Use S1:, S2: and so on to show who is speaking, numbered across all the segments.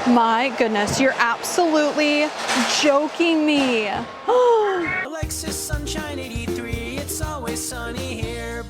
S1: my goodness, you're absolutely joking me.
S2: Alexis Sunshine 83, it's always sunny here.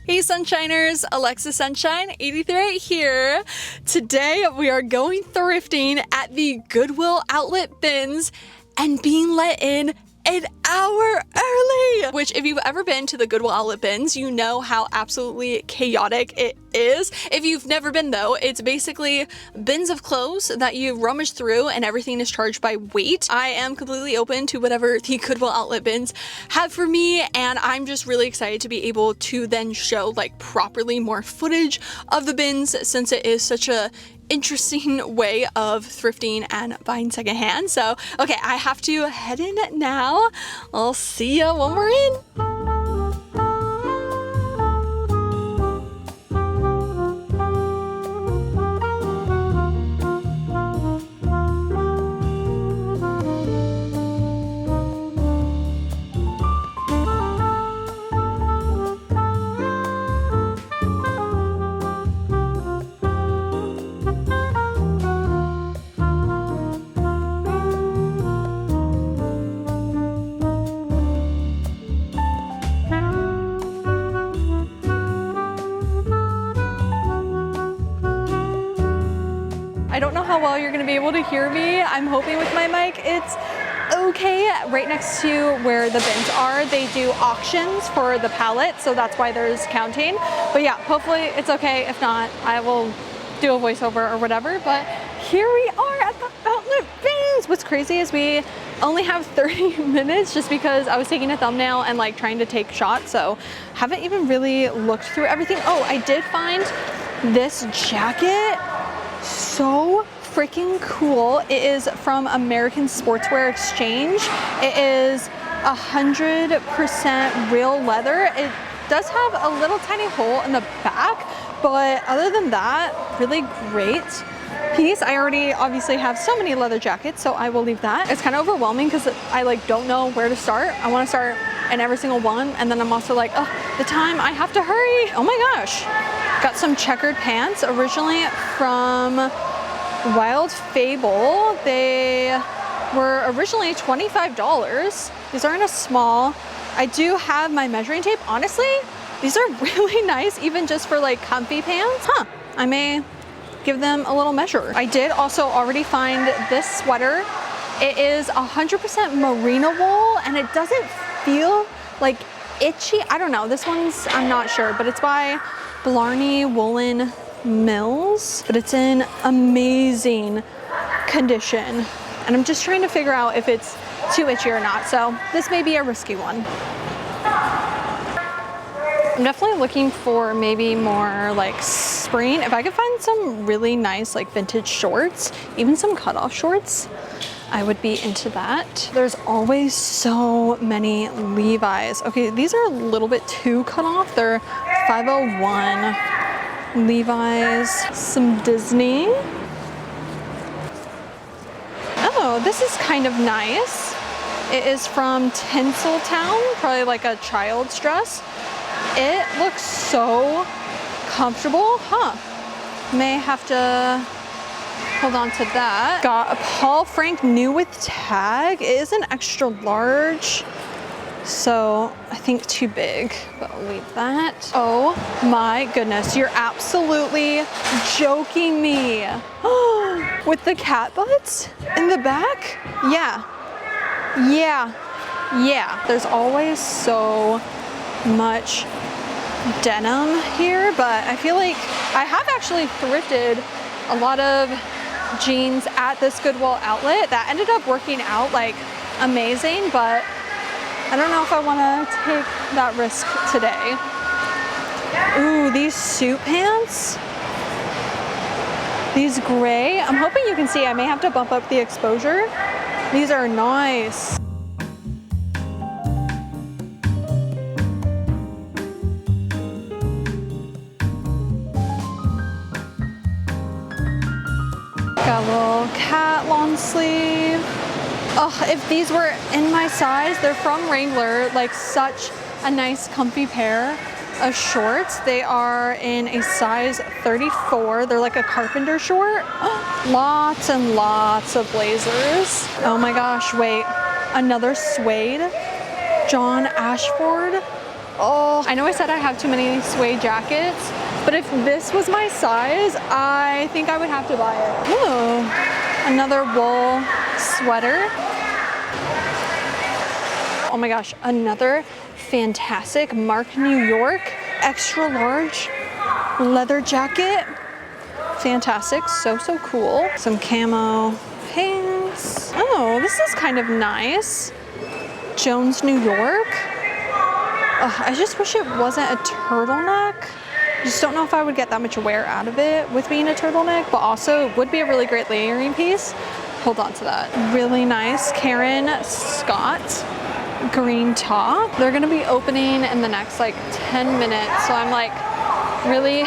S1: Hey Sunshiners, Alexis Sunshine 83 here. Today we are going thrifting at the Goodwill Outlet Bins and being let in an hour early, which if you've ever been to the Goodwill Outlet Bins, you know how absolutely chaotic it is. If you've never been though, it's basically bins of clothes that you rummage through and everything is charged by weight. I am completely open to whatever the Goodwill Outlet Bins have for me, and I'm just really excited to be able to then show like properly more footage of the bins, since it is such a interesting way of thrifting and buying secondhand. So, okay, I have to head in now. I'll see ya when we're in. I don't know how well you're gonna be able to hear me. I'm hoping with my mic it's okay. Right next to where the bins are, they do auctions for the pallet, so that's why there's counting. But yeah, hopefully it's okay. If not, I will do a voiceover or whatever. But here we are at the outlet bins. What's crazy is we only have 30 minutes just because I was taking a thumbnail and like trying to take shots, so haven't even really looked through everything. Oh, I did find this jacket. So freaking cool. It is from American Sportswear Exchange. It is 100% real leather. It does have a little tiny hole in the back, but other than that, really great piece. I already obviously have so many leather jackets, so I will leave that. It's kind of overwhelming because I like don't know where to start. I want to start in every single one, and then I'm also like, oh, the time, I have to hurry. Oh my gosh. Got some checkered pants, originally from Wild Fable. They were originally $25. These are in a small. I do have my measuring tape. Honestly, these are really nice, even just for like comfy pants. I may give them a little measure. I did also already find this sweater. It is 100% merino wool, and it doesn't feel like itchy. I don't know, this one's, I'm not sure, but it's by Blarney Woolen Mills, but it's in amazing condition, and I'm just trying to figure out if it's too itchy or not, so this may be a risky one. I'm definitely looking for maybe more like spring. If I could find some really nice like vintage shorts, even some cutoff shorts, I would be into that. There's always so many Levi's. Okay, these are a little bit too cut off. They're 501 Levi's, some Disney. Oh, this is kind of nice. It is from Tinseltown, probably like a child's dress. It looks so comfortable, May have to hold on to that. Got a Paul Frank new with tag. It is an extra large, so I think too big, but I'll leave that. Oh my goodness, you're absolutely joking me. With the cat butts in the back? Yeah. There's always so much denim here, but I feel like I have actually thrifted a lot of jeans at this Goodwill outlet that ended up working out like amazing, but I don't know if I want to take that risk today. Ooh, these suit pants, these gray, I'm hoping you can see. I may have to bump up the exposure. These are nice. Got a little cat long sleeve. Oh, if these were in my size, they're from Wrangler, like such a nice comfy pair. of shorts. They are in a size 34. They're like a carpenter short. Lots and lots of blazers. Oh my gosh, wait. Another suede. John Ashford. Oh, I know I said I have too many suede jackets, but if this was my size, I think I would have to buy it. Ooh, another wool sweater. Oh my gosh, another fantastic Mark New York extra large leather jacket. Fantastic, so cool. Some camo pants. Oh, this is kind of nice. Jones, New York. Oh, I just wish it wasn't a turtleneck. I just don't know if I would get that much wear out of it with being a turtleneck, but also it would be a really great layering piece. Hold on to that. Really nice Karen Scott green top. They're gonna be opening in the next like 10 minutes, so I'm like really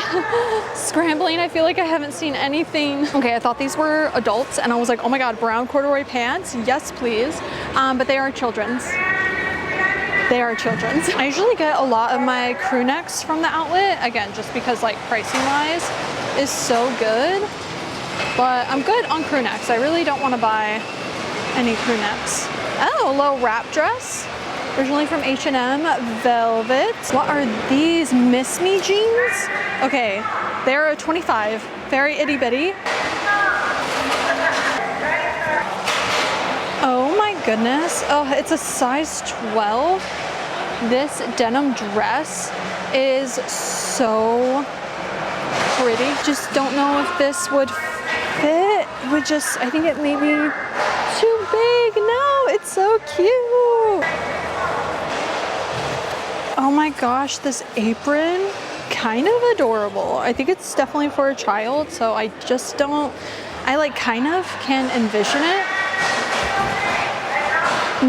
S1: scrambling. I feel like I haven't seen anything. Okay, I thought these were adults and I was like, oh my god, brown corduroy pants, yes please. But they are children's. They are children's. I usually get a lot of my crew necks from the outlet, again, just because like pricing wise is so good. But I'm good on crew necks. I really don't want to buy any crew necks. Oh, a little wrap dress. Originally from H&M, velvet. What are these? Miss Me jeans? Okay, they're a 25. Very itty bitty. Oh my goodness. Oh, it's a size 12. This denim dress is so pretty. Just don't know if this would fit. Would just, I think it may be too big. No, it's so cute. Oh my gosh, this apron, kind of adorable. I think it's definitely for a child, so I just don't, I like kind of can envision it.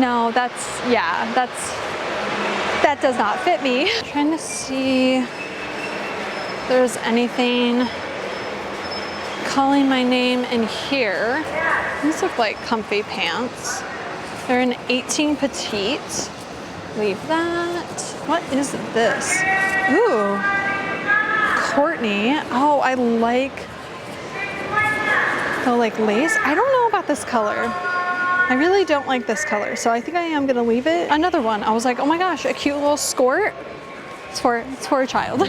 S1: No, that's, yeah, that does not fit me. I'm trying to see if there's anything calling my name in here. These look like comfy pants. They're an 18 petite. Leave that. What is this? Ooh, Courtney. Oh, I like the like lace. I don't know about this color. I really don't like this color, so I think I am gonna leave it. Another one. I was like, oh my gosh, a cute little skirt. It's for a child.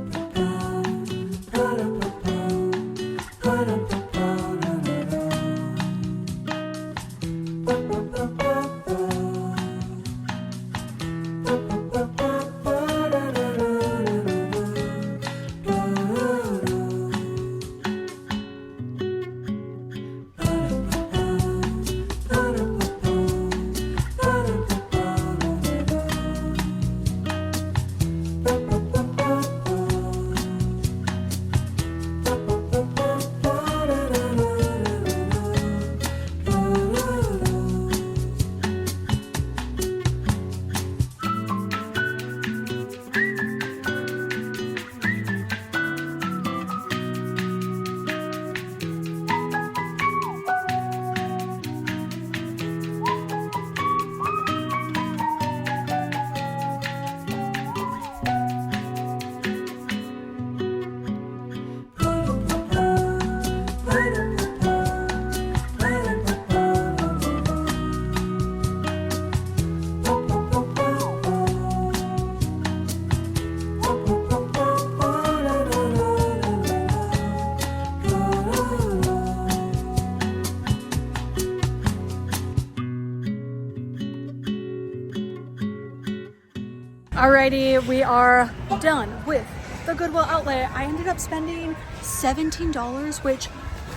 S1: Alrighty, we are done with the Goodwill outlet. I ended up spending $17, which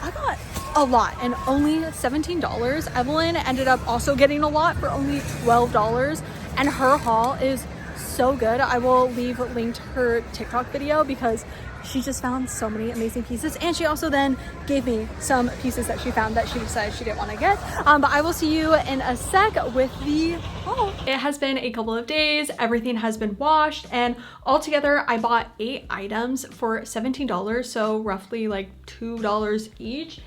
S1: I got a lot, and only $17. Evelyn ended up also getting a lot for only $12, and her haul is so good. I will leave linked her TikTok video because she just found so many amazing pieces, and she also then gave me some pieces that she found that she decided she didn't want to get. But I will see you in a sec with the haul. It has been a couple of days, everything has been washed, and altogether I bought 8 items for $17, so roughly like $2 each.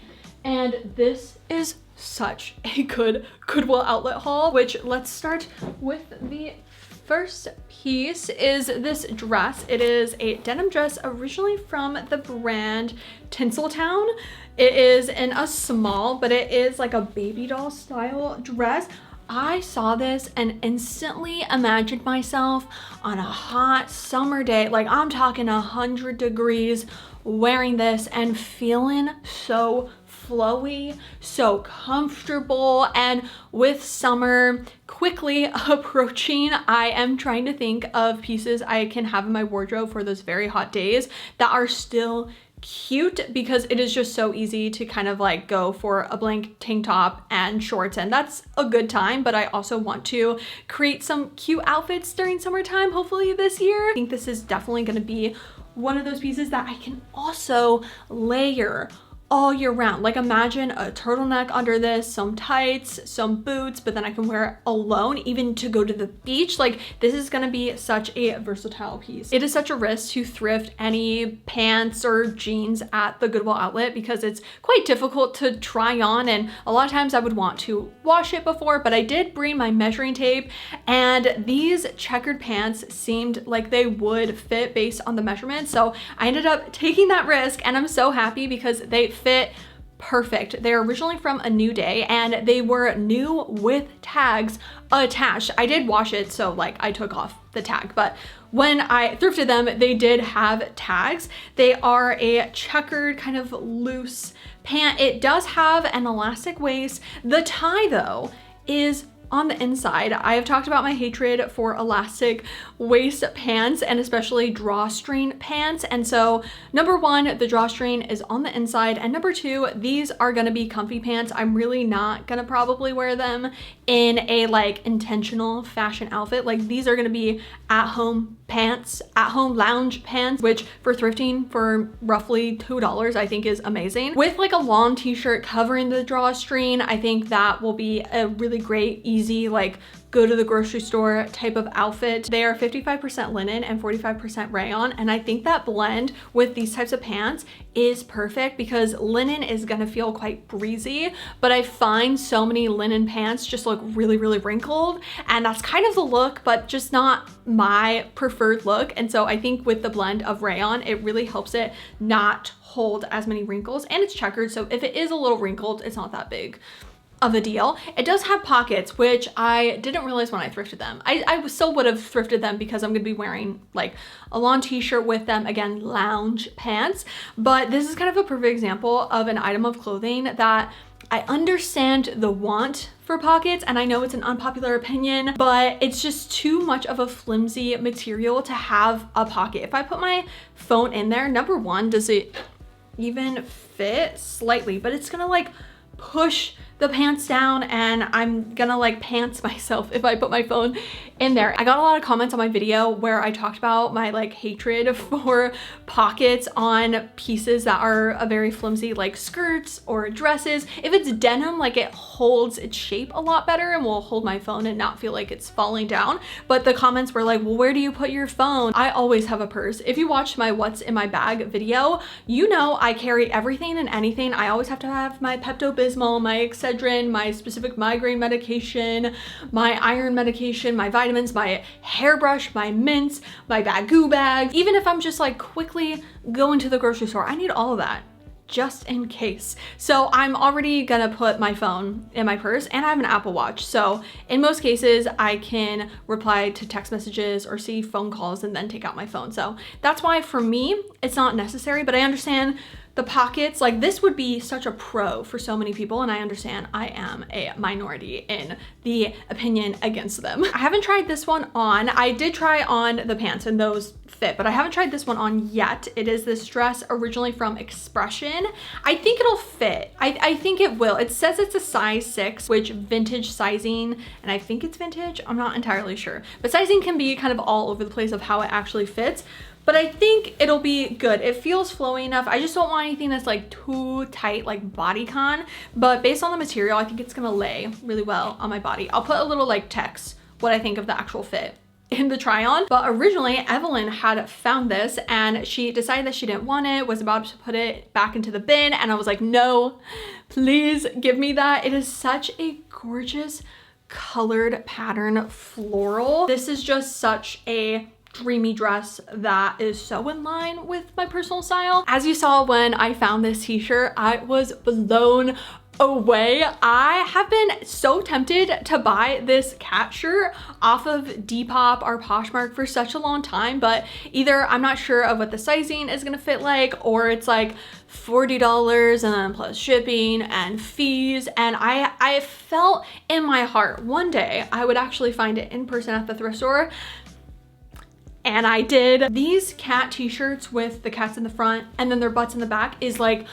S1: And this is such a good Goodwill outlet haul, which let's start with the first piece is this dress. It is a denim dress originally from the brand Tinseltown. It is in a small, but it is like a baby doll style dress. I saw this and instantly imagined myself on a hot summer day, like I'm talking 100 degrees, wearing this and feeling so flowy, so comfortable. And with summer quickly approaching, I am trying to think of pieces I can have in my wardrobe for those very hot days that are still cute, because it is just so easy to kind of like go for a blank tank top and shorts, and that's a good time, but I also want to create some cute outfits during summertime, hopefully this year. I think this is definitely going to be one of those pieces that I can also layer all year round. Like imagine a turtleneck under this, some tights, some boots, but then I can wear it alone, even to go to the beach. Like this is gonna be such a versatile piece. It is such a risk to thrift any pants or jeans at the Goodwill outlet because it's quite difficult to try on, and a lot of times I would want to wash it before, but I did bring my measuring tape, and these checkered pants seemed like they would fit based on the measurements. So I ended up taking that risk, and I'm so happy because they fit perfect. They're originally from A New Day and they were new with tags attached. I did wash it, so like I took off the tag, but when I thrifted them, they did have tags. They are a checkered kind of loose pant. It does have an elastic waist. The tie though is on the inside. I have talked about my hatred for elastic waist pants and especially drawstring pants. And so number one, the drawstring is on the inside. And number two, these are gonna be comfy pants. I'm really not gonna probably wear them in a like intentional fashion outfit. Like these are gonna be at home pants, at home lounge pants, which for thrifting for roughly $2, I think is amazing. With like a long t-shirt covering the drawstring, I think that will be a really great, easy, like go to the grocery store type of outfit. They are 55% linen and 45% rayon, and I think that blend with these types of pants is perfect because linen is gonna feel quite breezy, but I find so many linen pants just look really, really wrinkled, and that's kind of the look, but just not my preferred look. And so I think with the blend of rayon, it really helps it not hold as many wrinkles, and it's checkered, so if it is a little wrinkled, it's not that big of a deal. It does have pockets, which I didn't realize when I thrifted them. I still would have thrifted them because I'm gonna be wearing like a long t-shirt with them, again, lounge pants. But this is kind of a perfect example of an item of clothing that I understand the want for pockets, and I know it's an unpopular opinion, but it's just too much of a flimsy material to have a pocket. If I put my phone in there, number one, does it even fit? Slightly, but it's gonna like push the pants down, and I'm gonna like pants myself if I put my phone in there. I got a lot of comments on my video where I talked about my like hatred for pockets on pieces that are a very flimsy, like skirts or dresses. If it's denim, like it holds its shape a lot better and will hold my phone and not feel like it's falling down. But the comments were like, well, where do you put your phone? I always have a purse. If you watched my what's in my bag video, you know I carry everything and anything. I always have to have my Pepto-Bismol, my Excedrin, my specific migraine medication, my iron medication, my vitamins, my hairbrush, my mints, my bagoo bag. Even if I'm just like quickly going to the grocery store, I need all of that just in case. So I'm already gonna put my phone in my purse, and I have an Apple Watch. So in most cases, I can reply to text messages or see phone calls and then take out my phone. So that's why for me, it's not necessary, but I understand the pockets, like this would be such a pro for so many people, and I understand I am a minority in the opinion against them. I haven't tried this one on. I did try on the pants and those fit, but I haven't tried this one on yet. It is this dress originally from Expression. I think it'll fit. I think it will. It says it's a size 6, which vintage sizing, and I think it's vintage. I'm not entirely sure, but sizing can be kind of all over the place of how it actually fits. But I think it'll be good. It feels flowy enough. I just don't want anything that's like too tight, like bodycon. But based on the material, I think it's gonna lay really well on my body. I'll put a little like text what I think of the actual fit in the try on. But originally Evelyn had found this and she decided that she didn't want it, was about to put it back into the bin. And I was like, no, please give me that. It is such a gorgeous colored pattern floral. This is just such a dreamy dress that is so in line with my personal style. As you saw when I found this t-shirt, I was blown away. I have been so tempted to buy this cat shirt off of Depop or Poshmark for such a long time, but either I'm not sure of what the sizing is gonna fit like, or it's like $40 and then plus shipping and fees. And I felt in my heart one day I would actually find it in person at the thrift store. And I did. These cat t-shirts with the cats in the front and then their butts in the back is like,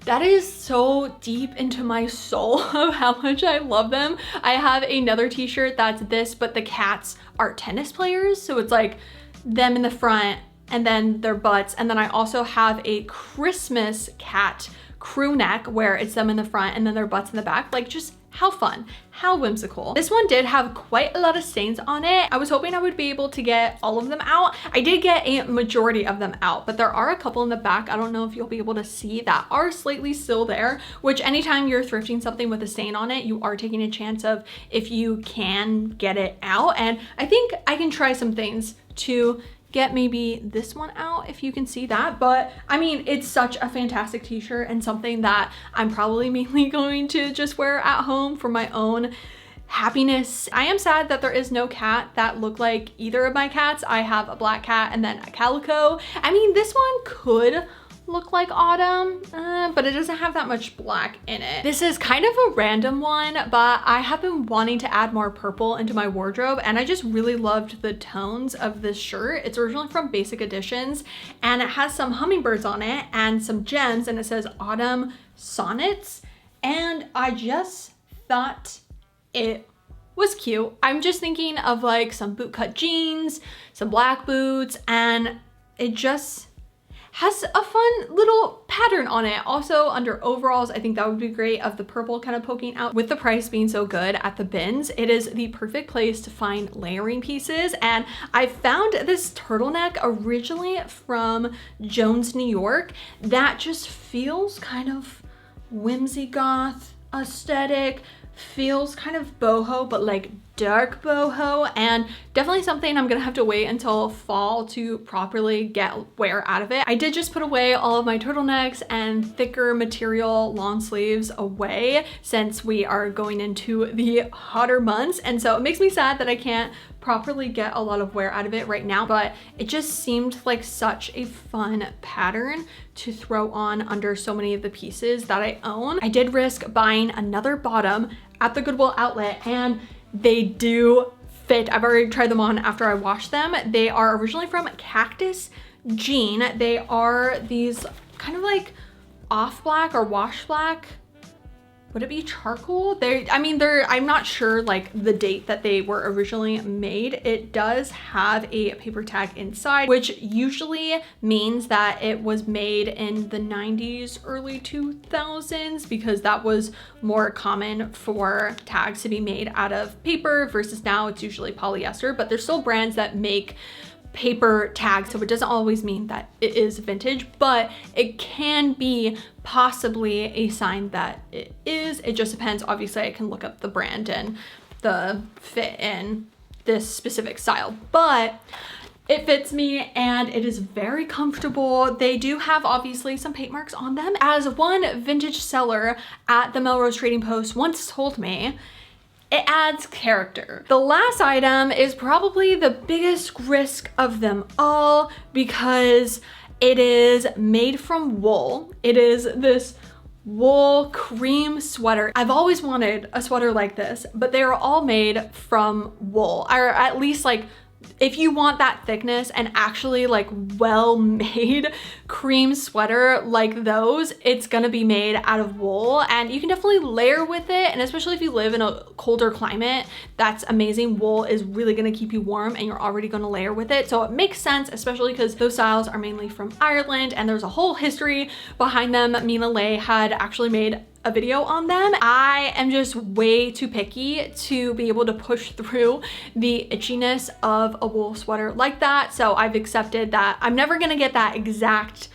S1: that is so deep into my soul of how much I love them. I have another t-shirt that's this, but the cats are tennis players. So it's like them in the front and then their butts. And then I also have a Christmas cat crew neck where it's them in the front and then their butts in the back. Like, just how fun, how whimsical. This one did have quite a lot of stains on it. I was hoping I would be able to get all of them out. I did get a majority of them out, but there are a couple in the back, I don't know if you'll be able to see, that are slightly still there, which anytime you're thrifting something with a stain on it, you are taking a chance of if you can get it out. And I think I can try some things to get maybe this one out if you can see that. But I mean, it's such a fantastic t-shirt and something that I'm probably mainly going to just wear at home for my own happiness. I am sad that there is no cat that looked like either of my cats. I have a black cat and then a calico. I mean, this one could look like Autumn, but it doesn't have that much black in it. This is kind of a random one, but I have been wanting to add more purple into my wardrobe, and I just really loved the tones of this shirt. It's originally from Basic Editions, and it has some hummingbirds on it and some gems, and it says Autumn Sonnets, and I just thought it was cute. I'm just thinking of like some bootcut jeans, some black boots, and it just has a fun little pattern on it. Also under overalls, I think that would be great, of the purple kind of poking out. With the price being so good at the bins, it is the perfect place to find layering pieces. And I found this turtleneck originally from Jones, New York, that just feels kind of whimsy goth aesthetic, feels kind of boho, but like dark boho, and definitely something I'm gonna have to wait until fall to properly get wear out of it. I did just put away all of my turtlenecks and thicker material long sleeves away since we are going into the hotter months, and so it makes me sad that I can't properly get a lot of wear out of it right now, but it just seemed like such a fun pattern to throw on under so many of the pieces that I own. I did risk buying another bottom at the Goodwill Outlet, and they do fit. I've already tried them on after I washed them. They are originally from Cactus Jean. They are these kind of like off black or wash black. Would it be charcoal? I'm not sure like the date that they were originally made. It does have a paper tag inside, which usually means that it was made in the 90s, early 2000s, because that was more common for tags to be made out of paper versus now it's usually polyester. But there's still brands that make paper tag, so it doesn't always mean that it is vintage, but it can be possibly a sign that it is. It just depends. Obviously I can look up the brand and the fit in this specific style, but it fits me and it is very comfortable. They do have obviously some paint marks on them. As one vintage seller at the Melrose Trading Post once told me, it adds character. The last item is probably the biggest risk of them all because it is made from wool. It is this wool cream sweater. I've always wanted a sweater like this, but they are all made from wool, or at least like if you want that thickness and actually like well-made cream sweater like those, it's gonna be made out of wool, and you can definitely layer with it. And especially if you live in a colder climate, that's amazing. Wool is really gonna keep you warm and you're already gonna layer with it. So it makes sense, especially because those styles are mainly from Ireland and there's a whole history behind them. Mina Lay had actually made a video on them. I am just way too picky to be able to push through the itchiness of a wool sweater like that. So I've accepted that I'm never gonna get that exact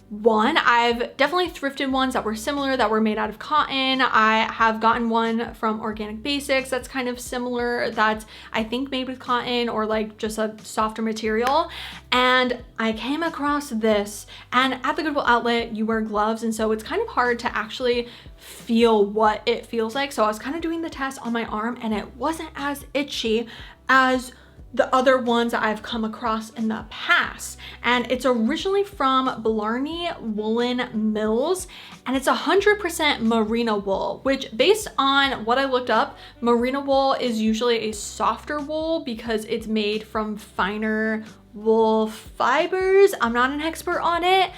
S1: one. I've definitely thrifted ones that were similar, that were made out of cotton. I have gotten one from Organic Basics that's kind of similar, that's I think made with cotton or like just a softer material. And I came across this, and at the Goodwill outlet you wear gloves, and so it's kind of hard to actually feel what it feels like. So I was kind of doing the test on my arm, and it wasn't as itchy as the other ones that I've come across in the past. And it's originally from Blarney Woolen Mills, and it's 100% merino wool, which based on what I looked up, merino wool is usually a softer wool because it's made from finer wool fibers. I'm not an expert on it,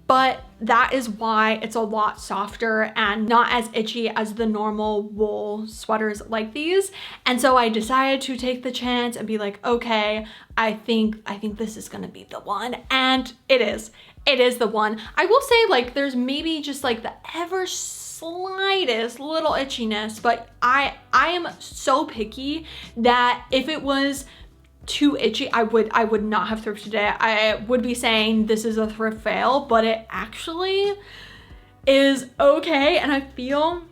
S1: but that is why it's a lot softer and not as itchy as the normal wool sweaters like these. And so I decided to take the chance and be like, okay, I think this is gonna be the one. And it is the one. I will say, like, there's maybe just like the ever slightest little itchiness, but I am so picky that if it was too itchy, I would not have thrifted it. I would be saying this is a thrift fail, but it actually is okay, and I feel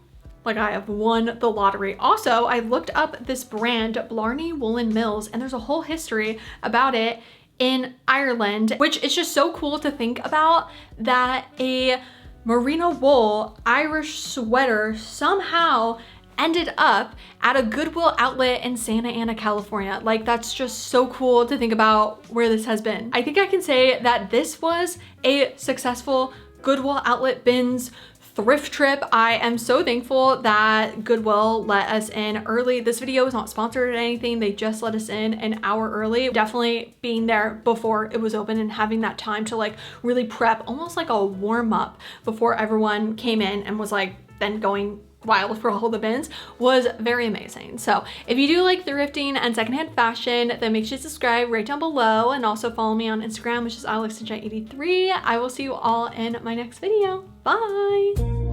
S1: like I have won the lottery. Also, I looked up this brand, Blarney Woolen Mills, and there's a whole history about it in Ireland, which is just so cool to think about, that a merino wool Irish sweater somehow ended up at a Goodwill outlet in Santa Ana, California. Like, that's just so cool to think about where this has been. I think I can say that this was a successful Goodwill Outlet Bins thrift trip. I am so thankful that Goodwill let us in early. This video is not sponsored or anything. They just let us in an hour early. Definitely being there before it was open and having that time to like really prep, almost like a warm up before everyone came in and was like then going wild for all the bins, was very amazing. So if you do like thrifting and secondhand fashion, then make sure to subscribe right down below, and also follow me on Instagram, which is alexsanjay83. I will see you all in my next video. Bye.